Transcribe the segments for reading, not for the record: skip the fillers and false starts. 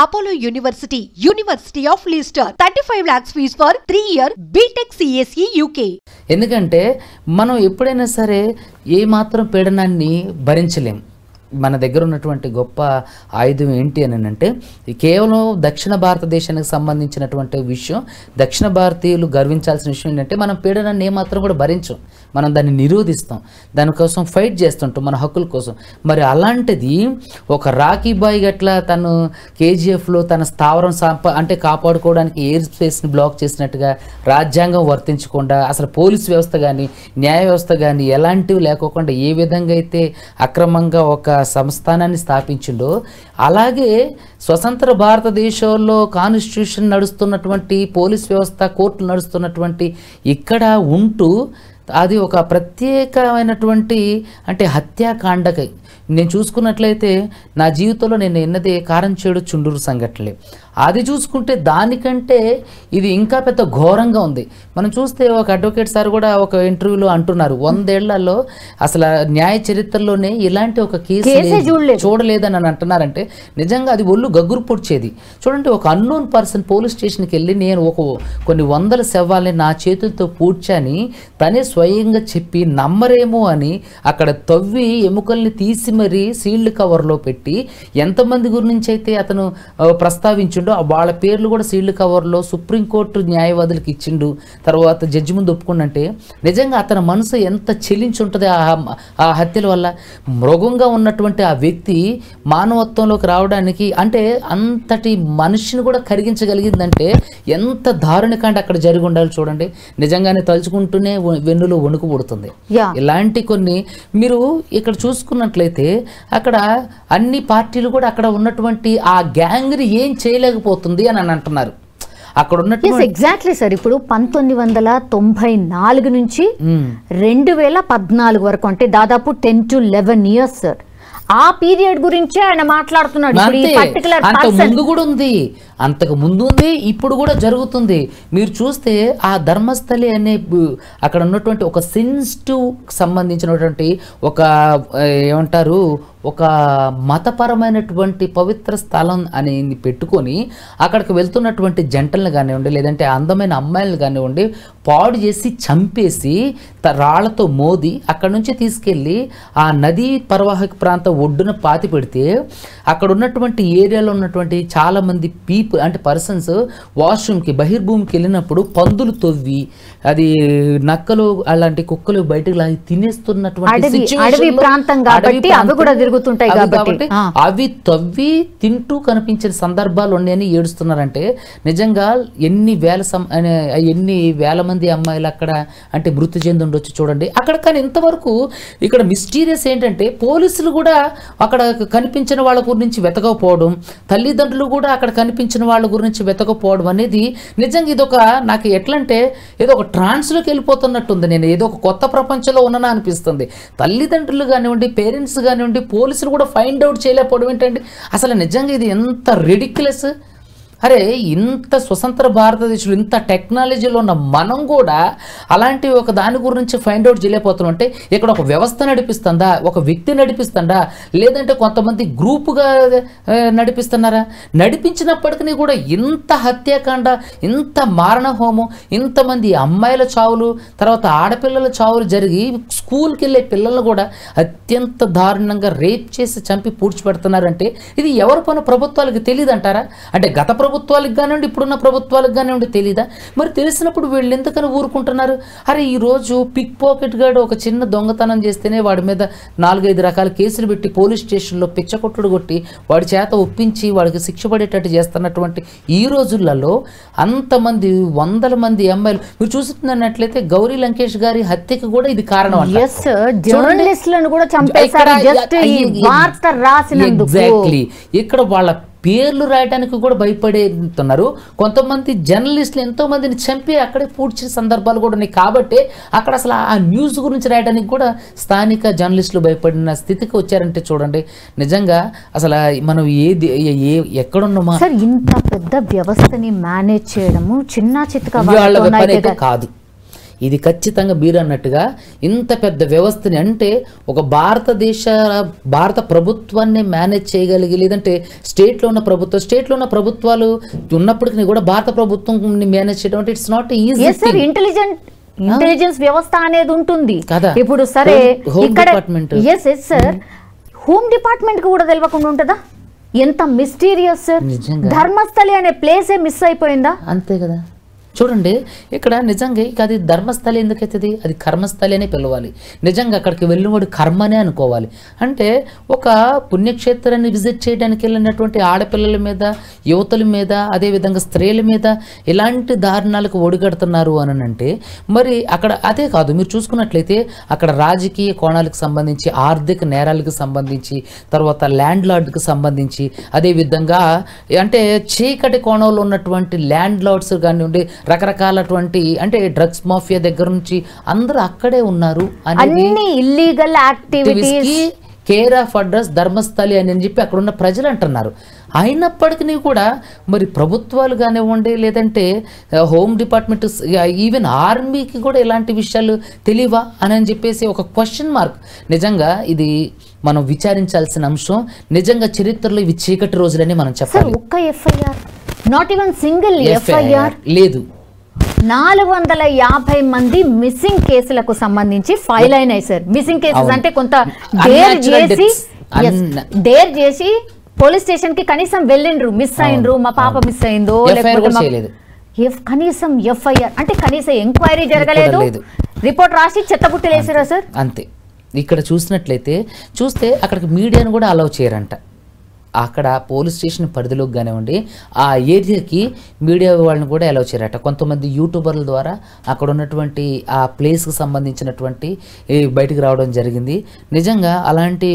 Apollo University, University of Leicester, 35 lakhs fees for 3-year BTech CSE UK. ఎందుకంటే మనం ఎప్పుడైనా సరే ఏ మాత్రం పీడనాన్ని భరించలేం. మన దగ్గర ఉన్నటువంటి గొప్ప ఆయుధం ఏంటి అని అంటే కేవలం దక్షిణ భారతదేశానికి సంబంధించినటువంటి విషయం, దక్షిణ భారతీయులు గర్వించాల్సిన విషయం ఏంటంటే మనం పీడనాన్ని ఏమాత్రం కూడా భరించం, మనం దాన్ని నిరోధిస్తాం, దానికోసం ఫైట్ చేస్తుంటాం మన హక్కుల కోసం. మరి అలాంటిది ఒక రాకీ బాయ్ గట్లా తను కేజీఎఫ్లో తన స్థావరం అంటే కాపాడుకోవడానికి ఎయిర్ స్పేస్ని బ్లాక్ చేసినట్టుగా రాజ్యాంగం వర్తించకుండా అసలు పోలీస్ వ్యవస్థ కానీ న్యాయ వ్యవస్థ కానీ ఎలాంటివి లేకోకుండా ఏ విధంగా అయితే అక్రమంగా ఒక సంస్థానాన్ని స్థాపించిండో అలాగే స్వతంత్ర భారతదేశంలో కాన్స్టిట్యూషన్ నడుస్తున్నటువంటి పోలీస్ వ్యవస్థ కోర్టులు నడుస్తున్నటువంటి ఇక్కడ ఉంటూ అది ఒక ప్రత్యేకమైనటువంటి అంటే హత్యాకాండకై నేను చూసుకున్నట్లయితే నా జీవితంలో నేను ఎన్నదే కారంచేడు చుండూరు సంఘటనలే. అది చూసుకుంటే దానికంటే ఇది ఇంకా పెద్ద ఘోరంగా ఉంది. మనం చూస్తే ఒక అడ్వకేట్ సార్ కూడా ఒక ఇంటర్వ్యూలో అంటున్నారు 100 ఏళ్లలో అసలు న్యాయ చరిత్రలోనే ఇలాంటి ఒక కేసు చూడలేదని అని అంటున్నారంటే నిజంగా అది ఒళ్ళు గగ్గురు పొడిచేది. చూడండి, ఒక అన్నోన్ పర్సన్ పోలీస్ స్టేషన్కి వెళ్ళి నేను కొన్ని వందల శవాల్ని నా చేతులతో పూడ్చాని తనే స్వయంగా చెప్పి నమ్మరేమో అని అక్కడ తవ్వి ఎముకల్ని తీసి మరి సీల్డ్ కవర్లో పెట్టి ఎంతమంది గురించి అయితే అతను ప్రస్తావించిండో వాళ్ళ పేర్లు కూడా సీల్డ్ కవర్లో సుప్రీంకోర్టు న్యాయవాదులకు ఇచ్చిండు. తర్వాత జడ్జి ముందు ఒప్పుకుంటే నిజంగా అతని మనసు ఎంత చెల్లించుంటుంది ఆ హత్యల వల్ల. మృగంగా ఉన్నటువంటి ఆ వ్యక్తి మానవత్వంలోకి రావడానికి అంటే అంతటి మనిషిని కూడా కరిగించగలిగిందంటే ఎంత దారుణికాండ అక్కడ జరిగి ఉండాలి చూడండి. నిజంగానే తలుచుకుంటూనే వెన్నులో వణుకు పుడుతుంది. ఇలాంటి కొన్ని మీరు ఇక్కడ చూసుకున్నట్లయితే అక్కడ అన్ని పార్టీలు కూడా అక్కడ ఉన్నటువంటి ఆ గ్యాంగ్ని ఏం చేయలేకపోతుంది అని అంటున్నారు. అక్కడ ఉన్నటువంటి ఎగ్జాక్ట్లీ సార్. ఇప్పుడు 1994 నుంచి 2014 వరకు అంటే దాదాపు 10 to 11 years సార్. ఆ పీరియడ్ గురించి ఆయన మాట్లాడుతున్నాడు. అంతకు ముందు కూడా ఉంది, అంతకు ముందు ఉంది, ఇప్పుడు కూడా జరుగుతుంది. మీరు చూస్తే ఆ ధర్మస్థలి అనే అక్కడ ఉన్నటువంటి ఒక సెన్సిటివ్ సంబంధించినటువంటి ఒక ఏమంటారు ఒక మతపరమైనటువంటి పవిత్ర స్థలం అనేది పెట్టుకొని అక్కడికి వెళ్తున్నటువంటి జంటలను కానివ్వండి లేదంటే అందమైన అమ్మాయిలను కానివ్వండి పాడు చేసి చంపేసి రాళ్లతో మోది అక్కడ నుంచి తీసుకెళ్ళి ఆ నదీ పరివాహక ప్రాంత ఒడ్డున పాతి పెడితే అక్కడ ఉన్నటువంటి ఏరియాలో ఉన్నటువంటి చాలామంది అంటే పర్సన్స్ వాష్రూమ్కి బహిర్భూమికి వెళ్ళినప్పుడు పందులు తవ్వి అది నక్కలు అలాంటి కుక్కలు బయటకు లాగి తినేస్తున్నటువంటి కాబట్టి అవి తవ్వి తింటూ కనిపించిన సందర్భాలు ఉన్నాయని ఏడుస్తున్నారంటే నిజంగా ఎన్ని వేల మంది అమ్మాయిలు అక్కడ అంటే మృతి చెంది ఉండొచ్చు చూడండి అక్కడ. కానీ ఇంతవరకు ఇక్కడ మిస్టీరియస్ ఏంటంటే పోలీసులు కూడా అక్కడ కనిపించిన వాళ్ళ గురించి వెతకపోవడం, తల్లిదండ్రులు కూడా అక్కడ కనిపించిన వాళ్ళ గురించి వెతకపోవడం అనేది నిజంగా ఇదొక నాకు ఎట్లంటే ఏదో ఒక ట్రాన్స్లోకి వెళ్ళిపోతున్నట్టుంది. నేను ఏదో ఒక కొత్త ప్రపంచంలో ఉన్నానా అనిపిస్తుంది. తల్లిదండ్రులు కానివ్వండి పేరెంట్స్ కానివ్వండి పోలీసులు కూడా ఫైండ్ అవుట్ చేయలేకపోవడం ఏంటంటే అసలు నిజంగా ఇది ఎంత రిడిక్యులస్. అరే ఇంత స్వతంత్ర భారతదేశంలో ఇంత టెక్నాలజీలో ఉన్న మనం కూడా అలాంటి ఒక దాని గురించి ఫైండ్ అవుట్ చేయలేకపోతున్నాం. అంటే ఇక్కడ ఒక వ్యవస్థ నడిపిస్తుందా, ఒక వ్యక్తి నడిపిస్తుందా, లేదంటే కొంతమంది గ్రూపుగా నడిపిస్తున్నారా? నడిపించినప్పటికీ కూడా ఇంత హత్యాకాండ, ఇంత మారణ హోమం, ఇంతమంది అమ్మాయిల చావులు, తర్వాత ఆడపిల్లల చావులు జరిగి స్కూల్కి వెళ్ళే పిల్లలను కూడా అత్యంత దారుణంగా రేప్ చేసి చంపి పూడ్చిపెడుతున్నారంటే ఇది ఎవరి పని? ప్రభుత్వాలకు తెలియదు అంటారా? అంటే గత ప్రభుత్వాలకు కానివ్వండి ఇప్పుడున్న ప్రభుత్వాలకు కానివ్వండి తెలీదా? మరి తెలిసినప్పుడు వీళ్ళు ఎందుకని ఊరుకుంటున్నారు? అరే ఈరోజు పిక్ పాకెట్ గాడు ఒక చిన్న దొంగతనం చేస్తేనే వాడి మీద 4-5 రకాల కేసులు పెట్టి పోలీస్ స్టేషన్లో పిచ్చకొట్టుడు కొట్టి వాడి చేత ఒప్పించి వాడికి శిక్ష పడేటట్టు చేస్తున్నటువంటి ఈ రోజులలో అంతమంది 100 మంది అమ్మాయిలు మీరు చూస్తున్నట్లయితే గౌరీ లంకేష్ గారి హత్యకు కూడా ఇది కారణం. ఎగ్జాక్ట్లీ ఇక్కడ వాళ్ళ పేర్లు రాయడానికి కూడా భయపడుతున్నారు. కొంతమంది జర్నలిస్టులు ఎంతో మందిని చంపి అక్కడే పూడ్చిన సందర్భాలు కూడా ఉన్నాయి. కాబట్టి అక్కడ అసలు ఆ న్యూస్ గురించి రాయడానికి కూడా స్థానిక జర్నలిస్టులు భయపడిన స్థితికి వచ్చారంటే చూడండి నిజంగా అసలు మనం ఎక్కడున్నామా? సార్ ఇంత పెద్ద వ్యవస్థని మేనేజ్ చేయడము చిన్న చితక కాదు. ఇది ఖచ్చితంగా మీరు అన్నట్టుగా ఇంత పెద్ద వ్యవస్థని, అంటే ఒక భారత ప్రభుత్వాన్ని మేనేజ్ చేయగలిగి, లేదంటే స్టేట్లో ఉన్న ప్రభుత్వాలు ఉన్నప్పటికీ కూడా భారత ప్రభుత్వం మేనేజ్ చేయడం అంటే ఇట్స్ నాట్ ఈజీ. ఇంటెలిజెన్స్ వ్యవస్థ అనేది ఉంటుంది కదా. ఇప్పుడు సరే ఇక్కడ డిపార్ట్మెంట్ హోమ్ డిపార్ట్మెంట్ కి కూడా తెలియకుండా ఉంటుందా? ఎంత మిస్టీరియస్ సార్. ధర్మస్థలి అనే ప్లేసే మిస్ అయిపోయిందా? అంతే కదా. చూడండి ఇక్కడ నిజంగా ఇక అది ధర్మస్థలి ఎందుకైతుంది, అది కర్మస్థలి అనే పిలవాలి. నిజంగా అక్కడికి వెళ్ళినవాడు కర్మనే అనుకోవాలి. అంటే ఒక పుణ్యక్షేత్రాన్ని విజిట్ చేయడానికి వెళ్ళినటువంటి ఆడపిల్లల మీద, యువతుల మీద, అదేవిధంగా స్త్రీల మీద ఇలాంటి దారుణాలకు ఒడిగడుతున్నారు అని అంటే మరి అక్కడ అదే కాదు, మీరు చూసుకున్నట్లయితే అక్కడ రాజకీయ కోణాలకు సంబంధించి, ఆర్థిక నేరాలకు సంబంధించి, తర్వాత ల్యాండ్ లార్డ్కి సంబంధించి, అదేవిధంగా అంటే చీకటి కోణంలో ఉన్నటువంటి ల్యాండ్ లార్డ్స్ కానివ్వండి, రకరకాలటువంటి అంటే డ్రగ్స్ మాఫియా దగ్గర నుంచి అందరూ అక్కడే ఉన్నారు అనేది illegal activities care of address Dharmasthali అని చెప్పి అక్కడ ఉన్న ప్రజలు అంటున్నారు. అయినప్పటికీ కూడా మరి ప్రభుత్వాలు కానివ్వండి, లేదంటే హోమ్ డిపార్ట్మెంట్, ఈవెన్ ఆర్మీకి కూడా ఇలాంటి విషయాలు తెలియవా అని చెప్పేసి ఒక క్వశ్చన్ మార్క్. నిజంగా ఇది మనం విచారించాల్సిన అంశం. నిజంగా చరిత్రలో ఇవి చీకటి రోజులని మనం చెప్పాలి. ఒక్క FIR, not even single FIR లేదు. 450 మంది మిస్సింగ్ కేసులకు సంబంధించి ఫైల్ అయినాయి సార్. మిస్సింగ్ కేసెస్ అంటే కొంత డేర్ చేసి పోలీస్ స్టేషన్ కి కనీసం వెళ్ళిండ్రు, మిస్ అయినరు, మా పాప మిస్ అయిందో, లేకపోతే కనీసం ఎఫ్ఐఆర్ అంటే కనీసం ఎంక్వైరీ జరగలేదు, రిపోర్ట్ రాసి చెత్తబుట్టలు వేసారా సార్? అంతే. ఇక్కడ చూస్తే అక్కడికి మీడియాను కూడా అలౌ చేయరంట. అక్కడ పోలీస్ స్టేషన్ పరిధిలోకి కానివ్వండి, ఆ ఏరియాకి మీడియా వాళ్ళని కూడా అలౌ చేయరట. కొంతమంది యూట్యూబర్ల ద్వారా అక్కడ ఉన్నటువంటి ఆ ప్లేస్కి సంబంధించినటువంటి బయటకు రావడం జరిగింది. నిజంగా అలాంటి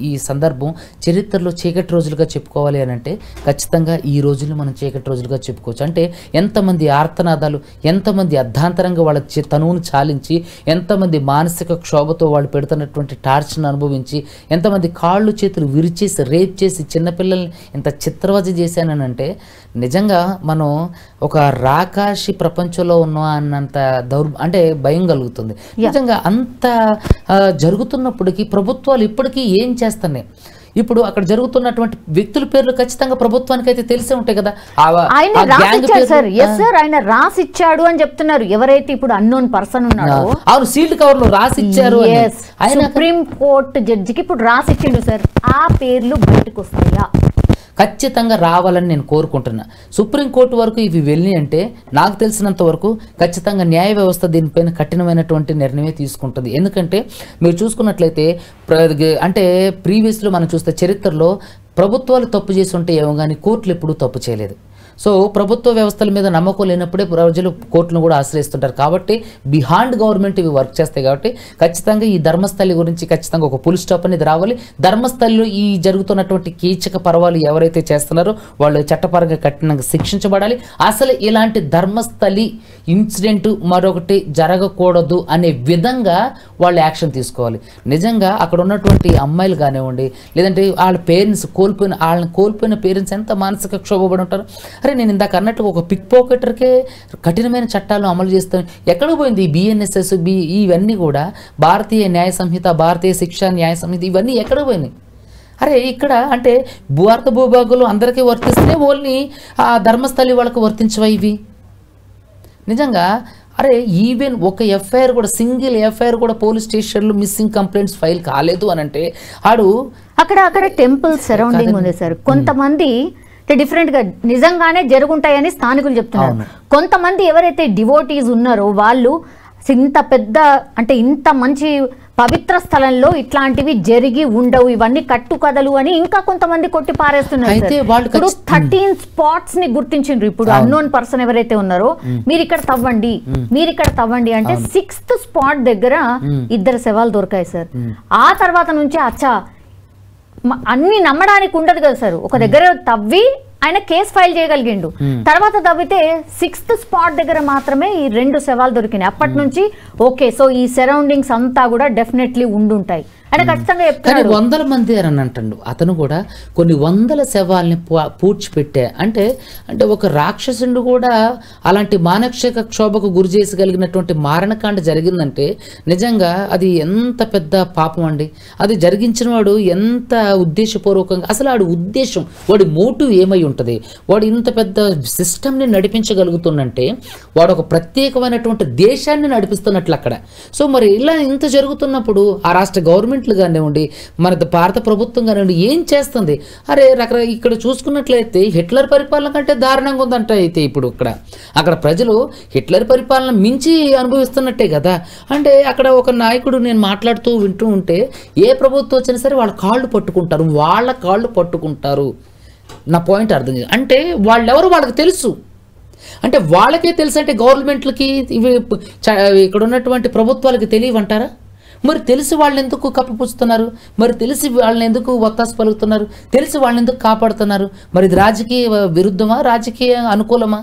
ఈ సందర్భం చరిత్రలో చీకటి రోజులుగా చెప్పుకోవాలి అని అంటే ఖచ్చితంగా ఈ రోజులు మనం చీకటి రోజులుగా చెప్పుకోవచ్చు. అంటే ఎంతమంది ఆర్తనాదాలు, ఎంతమంది అర్ధాంతరంగా వాళ్ళ తనువును చాలించి, ఎంతమంది మానసిక క్షోభతో వాళ్ళు పెడుతున్నటువంటి టార్చర్ను అనుభవించి, ఎంతమంది కాళ్ళు చేతులు విరిచేసి రేప్ చేసి చిన్నపిల్లల్ని ఇంత చిత్రవధ చేశానంటే నిజంగా మనం ఒక రాకాశి ప్రపంచంలో ఉన్నాం అన్నంత అంటే భయం కలుగుతుంది. నిజంగా అంత జరుగుతున్నప్పటికీ ప్రభుత్వాలు ఇప్పటికీ ఏం చేస్తున్నాయి? ఇప్పుడు అక్కడ జరుగుతున్నటువంటి వ్యక్తుల పేర్లు ఖచ్చితంగా ప్రభుత్వానికి అయితే తెలిసే ఉంటాయి కదా. ఆయన రాసిచ్చాడు అని చెప్తున్నారు. ఎవరైతే ఇప్పుడు అన్నోన్ పర్సన్ ఉన్నాడో, అవును, సీల్డ్ కవర్ లో రాసిచ్చారు. సుప్రీం కోర్టు జడ్జికి ఇప్పుడు రాసిచ్చిండు సార్. ఆ పేర్లు బయటకు వస్తాయా? ఖచ్చితంగా రావాలని నేను కోరుకుంటున్నా. సుప్రీంకోర్టు వరకు ఇవి వెళ్ళి అంటే నాకు తెలిసినంత వరకు ఖచ్చితంగా న్యాయ వ్యవస్థ దీనిపైన కఠినమైనటువంటి నిర్ణయమే తీసుకుంటుంది. ఎందుకంటే మీరు చూసుకున్నట్లయితే అంటే ప్రీవియస్లో మనం చూస్తే చరిత్రలో ప్రభుత్వాలు తప్పు చేసి ఉంటే ఏమో కానీ కోర్టులు ఎప్పుడూ తప్పు చేయలేదు. సో ప్రభుత్వ వ్యవస్థల మీద నమ్మకం లేనప్పుడే ప్రజలు కోర్టును కూడా ఆశ్రయిస్తుంటారు. కాబట్టి బిహాండ్ గవర్నమెంట్ ఇవి వర్క్ చేస్తాయి. కాబట్టి ఖచ్చితంగా ఈ ధర్మస్థలి గురించి ఖచ్చితంగా ఒక ఫుల్ స్టాప్ అనేది రావాలి. ధర్మస్థలిలో ఈ జరుగుతున్నటువంటి కీచక పర్వాలు ఎవరైతే చేస్తున్నారో వాళ్ళు చట్టపరంగా కఠినంగా శిక్షించబడాలి. అసలు ఇలాంటి ధర్మస్థలి ఇన్సిడెంట్ మరొకటి జరగకూడదు అనే విధంగా వాళ్ళు యాక్షన్ తీసుకోవాలి. నిజంగా అక్కడ ఉన్నటువంటి అమ్మాయిలు కానివ్వండి, లేదంటే వాళ్ళ పేరెంట్స్ కోల్పోయిన పేరెంట్స్ ఎంత మానసిక క్షోభపడి ఉంటారు. అరే నేను ఇందాక అన్నట్టు ఒక పిక్ పాకెటర్కే కఠినమైన చట్టాలు అమలు చేస్తాం. ఎక్కడికి పోయింది ఈ BNSS ఇవన్నీ కూడా? భారతీయ న్యాయ సంహిత, భారతీయ శిక్షా న్యాయ సంహిత ఇవన్నీ ఎక్కడికి పోయినాయి? అరే ఇక్కడ అంటే భారత భూభాగంలో అందరికీ వర్తిస్తే ఓన్లీ ఆ ధర్మస్థలి వాళ్ళకు వర్తించవా ఇవి? నిజంగా అరే ఈవెన్ ఒక ఎఫ్ఐఆర్ కూడా, సింగిల్ ఎఫ్ఐఆర్ కూడా పోలీస్ స్టేషన్లో మిస్సింగ్ కంప్లైంట్స్ ఫైల్ కాలేదు అని అంటే అక్కడ టెంపుల్ సరౌండింగ్ ఉంది సార్. కొంతమంది డిఫరెంట్ గా నిజంగానే జరుగుంటాయని స్థానికులు చెప్తున్నారు. కొంతమంది ఎవరైతే డివోటీస్ ఉన్నారో వాళ్ళు ఇంత పెద్ద అంటే ఇంత మంచి పవిత్ర స్థలంలో ఇట్లాంటివి జరిగి ఉండవు, ఇవన్నీ కట్టుకథలు అని ఇంకా కొంతమంది కొట్టి పారేస్తున్నారు. ఇప్పుడు 13 స్పాట్స్ ని గుర్తించిండ్రు. ఇప్పుడు అన్నోన్ పర్సన్ ఎవరైతే ఉన్నారో మీరు ఇక్కడ తవ్వండి అంటే 6th స్పాట్ దగ్గర 2 శవాలు దొరికాయి సార్. ఆ తర్వాత నుంచి అన్ని నమ్మడానికి ఉండదు కదా సార్. ఒక దగ్గర తవ్వి ఆయన కేసు ఫైల్ చేయగలిగిండు. తర్వాత తవ్వితే 6th స్పాట్ దగ్గర మాత్రమే ఈ 2 శవాలు దొరికినాయి. అప్పటి నుంచి ఓకే, సో ఈ సరౌండింగ్స్ అంతా కూడా డెఫినెట్లీ ఉండుంటాయి. అంటే ఖచ్చితంగా కానీ చెప్తున్నాడు. 100 మంది అని అంటాడు అతను కూడా. కొన్ని 100 శవాల్ని పూడ్చిపెట్టే అంటే అంటే ఒక రాక్షసుడు కూడా అలాంటి మానసిక క్షోభకు గురి చేసగలిగినటువంటి మారణకాండ జరిగిందంటే నిజంగా అది ఎంత పెద్ద పాపం అండి. అది జరిగించిన వాడు ఎంత ఉద్దేశపూర్వకంగా, అసలు వాడి ఉద్దేశం, వాడి మోటివ్ ఏమై ఉంటుంది? వాడు ఇంత పెద్ద సిస్టమ్ని నడిపించగలుగుతున్నంటే వాడు ఒక ప్రత్యేకమైనటువంటి దేశాన్ని నడిపిస్తున్నట్లు అక్కడ. సో మరి ఇలా ఇంత జరుగుతున్నప్పుడు ఆ రాష్ట్ర గవర్నమెంట్లు కానివ్వండి, మన భారత ప్రభుత్వం కానివ్వండి ఏం చేస్తుంది? అరే ఇక్కడ చూసుకున్నట్లయితే హిట్లర్ పరిపాలన కంటే దారుణంగా ఉందంట. అయితే ఇప్పుడు అక్కడ ప్రజలు హిట్లర్ పరిపాలన మించి అనుభవిస్తున్నట్టే కదా. అంటే అక్కడ ఒక నాయకుడు నేను మాట్లాడుతూ వింటూ ఉంటే ఏ ప్రభుత్వం వచ్చినా సరే వాళ్ళ కాళ్ళు పట్టుకుంటారు. నా పాయింట్ అర్థం చేయాలి. అంటే వాళ్ళెవరు వాళ్ళకి తెలుసు. అంటే వాళ్ళకే తెలుసు అంటే గవర్నమెంట్లకి ఇవి ఇక్కడ ఉన్నటువంటి ప్రభుత్వాలకి తెలియవంటారా? మరి తెలిసి వాళ్ళని ఎందుకు కప్పిపుచ్చుతున్నారు? మరి తెలిసి వాళ్ళని ఎందుకు ఒత్తాసు పలుకుతున్నారు? తెలిసి వాళ్ళని ఎందుకు కాపాడుతున్నారు? మరి ఇది రాజకీయ విరుద్ధమా, రాజకీయ అనుకూలమా?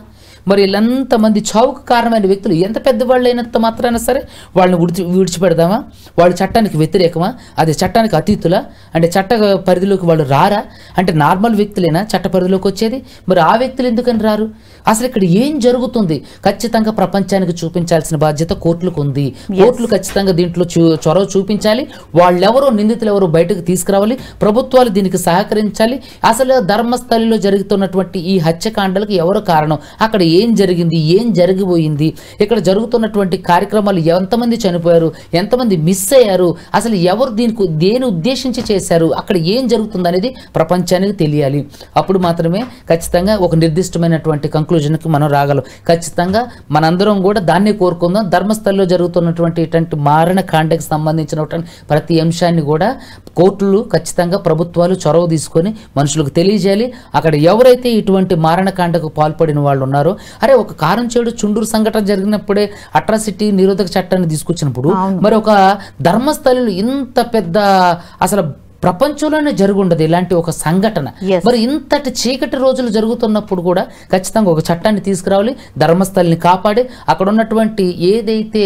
మరి ఎంతమంది చావుకు కారణమైన వ్యక్తులు ఎంత పెద్దవాళ్ళు అయినంత మాత్రాన సరే వాళ్ళని విడిచిపెడదామా? వాళ్ళు చట్టానికి వ్యతిరేకమా? అది చట్టానికి అతీతులా? అంటే చట్ట పరిధిలోకి వాళ్ళు రారా? అంటే నార్మల్ వ్యక్తులేనా చట్ట పరిధిలోకి వచ్చేది? మరి ఆ వ్యక్తులు ఎందుకని రారు? అసలు ఇక్కడ ఏం జరుగుతుంది? ఖచ్చితంగా ప్రపంచానికి చూపించాల్సిన బాధ్యత కోర్టులకు ఉంది. కోర్టులు ఖచ్చితంగా దీంట్లో చొరవ చూపించాలి. వాళ్ళెవరో నిందితులు ఎవరో బయటకు తీసుకురావాలి. ప్రభుత్వాలు దీనికి సహకరించాలి. అసలు ధర్మస్థలిలో జరుగుతున్నటువంటి ఈ హత్యకాండలకు ఎవరు కారణం? అక్కడ ఏం జరిగింది? ఏం జరిగిపోయింది? ఇక్కడ జరుగుతున్నటువంటి కార్యక్రమాలు ఎంతమంది చనిపోయారు? ఎంతమంది మిస్ అయ్యారు? అసలు ఎవరు దేని ఉద్దేశించి చేశారు? అక్కడ ఏం జరుగుతుంది అనేది ప్రపంచానికి తెలియాలి. అప్పుడు మాత్రమే ఖచ్చితంగా ఒక నిర్దిష్టమైనటువంటి కంక్లూజన్కి మనం రాగలం. ఖచ్చితంగా మనందరం కూడా దాన్నే కోరుకుందాం. ధర్మస్థలంలో జరుగుతున్నటువంటి ఇటువంటి మారణకాండకి సంబంధించినటువంటి ప్రతి అంశాన్ని కూడా కోర్టులు ఖచ్చితంగా ప్రభుత్వాలు చొరవ తీసుకొని మనుషులకు తెలియజేయాలి. అక్కడ ఎవరైతే ఇటువంటి మారణకాండకు పాల్పడిన వాళ్ళు ఉన్నారో, అరే ఒక కారంచేడు చుండూరు సంఘటన జరిగినప్పుడే అట్రాసిటీ నిరోధక చట్టాన్ని తీసుకొచ్చినప్పుడు మరి ఒక ధర్మస్థలిలో ఇంత పెద్ద అసలు ప్రపంచంలోనే జరుగుండదు ఇలాంటి ఒక సంఘటన. మరి ఇంతటి చీకటి రోజులు జరుగుతున్నప్పుడు కూడా ఖచ్చితంగా ఒక చట్టాన్ని తీసుకురావాలి. ధర్మస్థలిని కాపాడి అక్కడ ఉన్నటువంటి ఏదైతే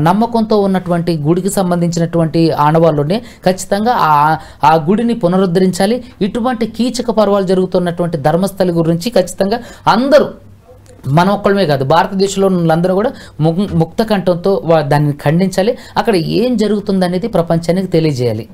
నమ్మకంతో ఉన్నటువంటి గుడికి సంబంధించినటువంటి ఆనవాళ్ళునే ఖచ్చితంగా ఆ గుడిని పునరుద్ధరించాలి. ఇటువంటి కీచక పర్వాలు జరుగుతున్నటువంటి ధర్మస్థలి గురించి ఖచ్చితంగా అందరూ, మనం ఒక్కడమే కాదు, భారతదేశంలో వాళ్ళందరూ కూడా ముక్త కంఠంతో దాన్ని ఖండించాలి. అక్కడ ఏం జరుగుతుందనేది ప్రపంచానికి తెలియజేయాలి.